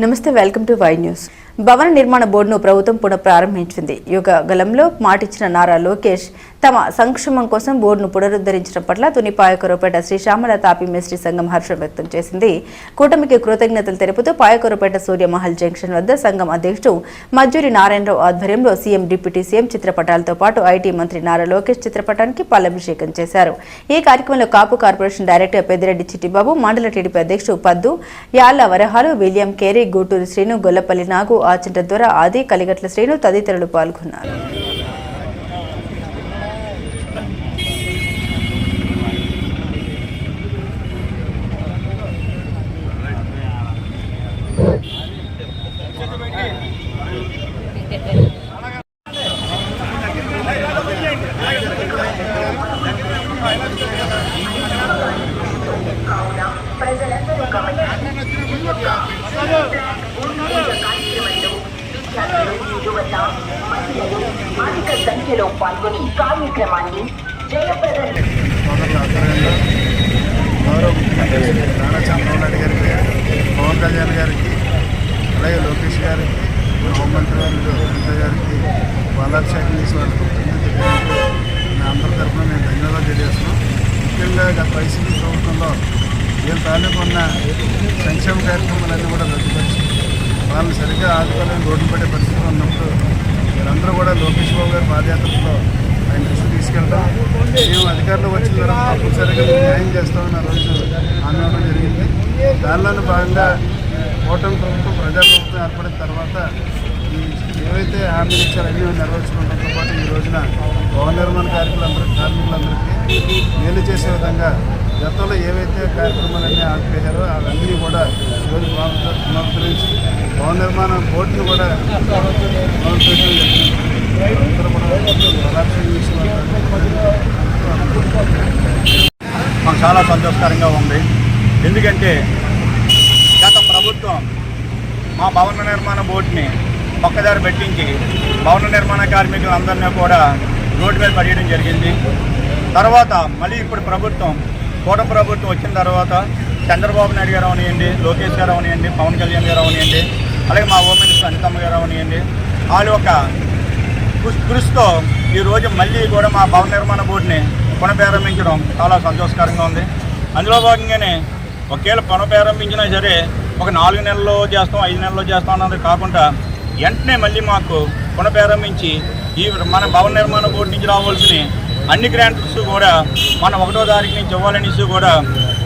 నమస్తే, welcome to Y news. భవన నిర్మాణ బోర్డును ప్రభుత్వం పునః ప్రారంభించింది. యుగ గలంలో మాటిచ్చిన నారా లోకేష్ తమ సంక్షేమం కోసం బోర్డును పునరుద్ధరించడం పట్ల తుని పాయకూరపేట శ్రీ శ్యామల తాపీ మేస్త్రి సంఘం హర్షం వ్యక్తం చేసింది. కూటమికి కృతజ్ఞతలు తెలుపుతూ పాయకూరపేట సూర్యమహల్ జంక్షన్ వద్ద సంఘం అధ్యక్షుడు మజ్జూరి నారాయణరావు ఆధ్వర్యంలో సీఎం, డిప్యూటీ సీఎం చిత్రపటాలతో పాటు ఐటీ మంత్రి నారా లోకేష్ చిత్రపటానికి పాలాభిషేకం చేశారు. ఈ కార్యక్రమంలో కాపు కార్పొరేషన్ డైరెక్టర్ పెద్దిరెడ్డి చిట్టిబాబు, మండల టీడీపీ అధ్యక్షుడు పద్దు, యాళ్ల వరహాలు, విలియం కేరీ, గూటూరు శ్రీను, గొల్లపల్లి నాగు, ఆచంట దొర, ఆది, కలిగట్ల శ్రీను తదితరులు పాల్గొన్నారు. అధిక సంఖ్యలో పాల్గొని కార్యక్రమాన్ని జయప్రదం నారా చంద్రబాబు నాయుడు గారికి, పవన్ కళ్యాణ్ గారికి, అలాగే లోకేష్ గారికి, హోంమంత్రి అనిత గారికి, పాలాభిషేకం చేసే వాళ్ళకి అందరి తరఫున మేము ధన్యవాదాలు తెలియజేస్తున్నాం. ముఖ్యంగా గత వైసీపీ ప్రభుత్వంలో వీళ్ళ తాలూకు ఉన్న సంక్షేమ కార్యక్రమాలన్నీ కూడా రద్దుపరిచి వాళ్ళని సరిగ్గా ఆదుకోలేని రోడ్డు పడే పరిస్థితులు ఉన్నప్పుడు వీళ్ళందరూ కూడా లోకేష్ బాబు గారి పాదయాత్రలో ఆయన దృష్టి తీసుకెళ్తాం. మేము అధికారంలో వచ్చిన తర్వాత తప్పనిసరిగా న్యాయం చేస్తామని ఆ రోజు హామీ ఇవ్వడం జరిగింది. దానిలోని భాగంగా కూటమి ప్రభుత్వం, ప్రజాప్రభుత్వం ఏర్పడిన తర్వాత ఈ ఏవైతే హామీలు ఇచ్చారో అన్నీ నెరవేర్చుకోవడంతో పాటు ఈ రోజున భవన నిర్మాణ కార్మికులందరికీ మేలు చేసే విధంగా గతంలో ఏవైతే కార్యక్రమాలన్నీ ఆగిపోయారో అవన్నీ కూడా ఈరోజు పునరుద్ధరించి భవన నిర్మాణ బోర్డును కూడా మాకు చాలా సంతోషకరంగా ఉంది. ఎందుకంటే గత ప్రభుత్వం మా భవన నిర్మాణ బోర్డుని పక్కదారి పెట్టించి భవన నిర్మాణ కార్మికులందరినీ కూడా రోడ్డు మీద పడేయడం జరిగింది. తర్వాత మళ్ళీ ఇప్పుడు కూటమి ప్రభుత్వం వచ్చిన తర్వాత చంద్రబాబు నాయుడు గారు అవనియండి, లోకేష్ గారు అవనియండి, పవన్ కళ్యాణ్ గారు అవనియండి, అలాగే మా హోమ్ మినిస్టర్ అనితమ్మ గారు అవనియండి, వాళ్ళ యొక్క కృషితో ఈరోజు మళ్ళీ కూడా మా భవన నిర్మాణ బోర్డుని పునఃప్రారంభించడం చాలా సంతోషకరంగా ఉంది. అందులో భాగంగానే ఒకవేళ పునఃప్రారంభించినా సరే ఒక 4 నెలల్లో చేస్తాం, 5 నెలల్లో చేస్తాం అన్నది కాకుండా వెంటనే మళ్ళీ మాకు పునఃప్రారంభించి ఈ మన భవన నిర్మాణ బోర్డు నుంచి రావాల్సిన అన్ని గ్రాంట్స్ కూడా మన 1వ తారీఖు నుంచి ఇవ్వాలనేసి కూడా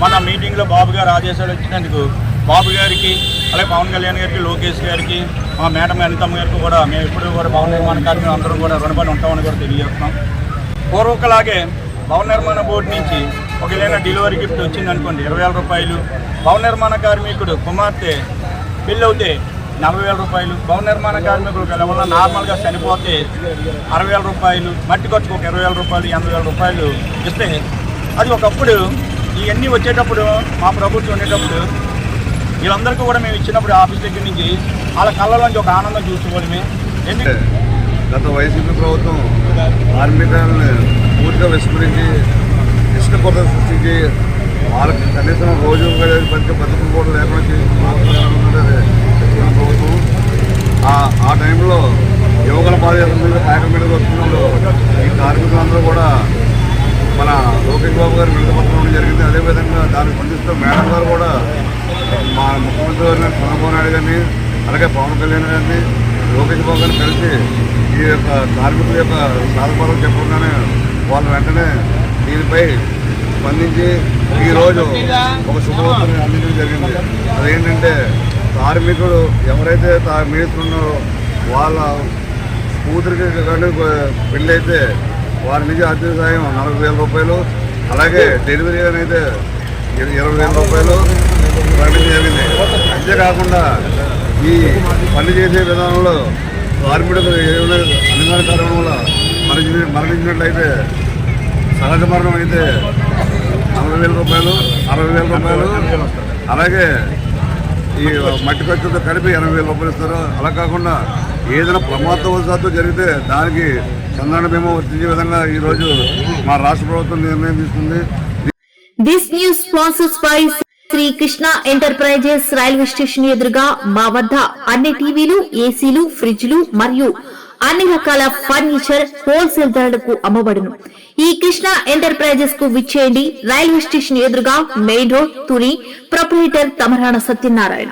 మన మీటింగ్లో బాబు గారు ఆదేశాలు ఇచ్చినందుకు బాబు గారికి, అలాగే పవన్ కళ్యాణ్ గారికి, లోకేష్ గారికి, మా మేడం అనితమ్మ గారికి కూడా మేము ఎప్పుడు కూడా భవన నిర్మాణ కార్మికులు అందరం కూడా రుణపడి ఉంటామని కూడా తెలియజేస్తున్నాం. పూర్వకలాగే భవన నిర్మాణ బోర్డు నుంచి ఒకవేళ డెలివరీ గిఫ్ట్ వచ్చింది అనుకోండి 20,000 రూపాయలు, భవన నిర్మాణ కార్మికుడు కుమార్తె పెళ్ళి అవుతే 40,000 రూపాయలు, భవన నిర్మాణ కార్మికులు వల్ల నార్మల్గా చనిపోతే 60,000 రూపాయలు, మట్టి ఖర్చుకు ఒక 20,000 రూపాయలు, 80,000 రూపాయలు ఇస్తే అది ఒకప్పుడు ఇవన్నీ వచ్చేటప్పుడు మా ప్రభుత్వం ఉండేటప్పుడు వీళ్ళందరికీ కూడా మేము ఇచ్చినప్పుడు ఆఫీస్ దగ్గర నుంచి వాళ్ళ కళ్ళలోంచి ఒక ఆనందం చూసుకోవడమే. గత వైసీపీ ప్రభుత్వం కార్మికులను పూర్తిగా విస్మరించి ఇష్ట కొరత సృష్టించి వాళ్ళకి కనీసం రోజు బతుకులు కూడా లేకుండా ప్రభుత్వం ఆ టైంలో యువకుల పాదయాత్ర మీద కాయకం మీద వస్తున్నప్పుడు ఈ కార్మికులందరూ కూడా మన లోకేష్ బాబు గారు విడుదలపరచడం జరిగింది. అదేవిధంగా దాన్ని స్పందిస్తూ మేడం గారు కూడా మా ముఖ్యమంత్రి గారిని, చంద్రబాబు నాయుడు గారిని, అలాగే పవన్ కళ్యాణ్ గారిని, లోకేష్ బాబు గారిని కలిసి ఈ యొక్క కార్మికుల యొక్క సాధపరం చెప్పకుండానే వాళ్ళు వెంటనే దీనిపై స్పందించి ఈరోజు ఒక శుభవార్తని అందించడం జరిగింది. అదేంటంటే కార్మికుడు ఎవరైతే మేస్త్రి ఉన్నారో వాళ్ళ కూతురికి కానీ పెళ్ళి అయితే వారి నుంచి ఆర్థిక సాయం 40,000 రూపాయలు, అలాగే డెలివరీ అయితే 20,000 రూపాయలు ప్రకటించడం జరిగింది. అంతేకాకుండా ఈ పని చేసే విధానంలో కార్మికుడు ఏమైనా అనివార్య కారణం వల్ల మరణించినట్లయితే సహజ మరణం అయితే 40,000 రూపాయలు, 60,000 రూపాయలు, అలాగే ఈ మట్టి ఖర్చుతో కలిపి 80,000 రూపాయలు ఇస్తారు. అలా కాకుండా ఏదైనా ప్రమాదవశాత్తు జరిగితే దానికి చంద్రన్న బీమా వర్తించే విధంగా ఈరోజు మా రాష్ట్ర ప్రభుత్వం నిర్ణయం తీసుకుంది. This news sponsors by Shri Krishna enterprises railway station ఎదురుగా మా వద్ద అన్ని టీవీలు, ఏసీలు, ఫ్రిడ్జ్లు మరియు అన్ని రకాల ఫర్నిచర్ హోల్సేల్ ధరలకు అమ్మబడును. ఈ కృష్ణ ఎంటర్ప్రైజెస్ కు విచ్చేయండి. రైల్వే స్టేషన్ ఎదురుగా main road, Tuni. Proprietor Tamarana Satyanarayana.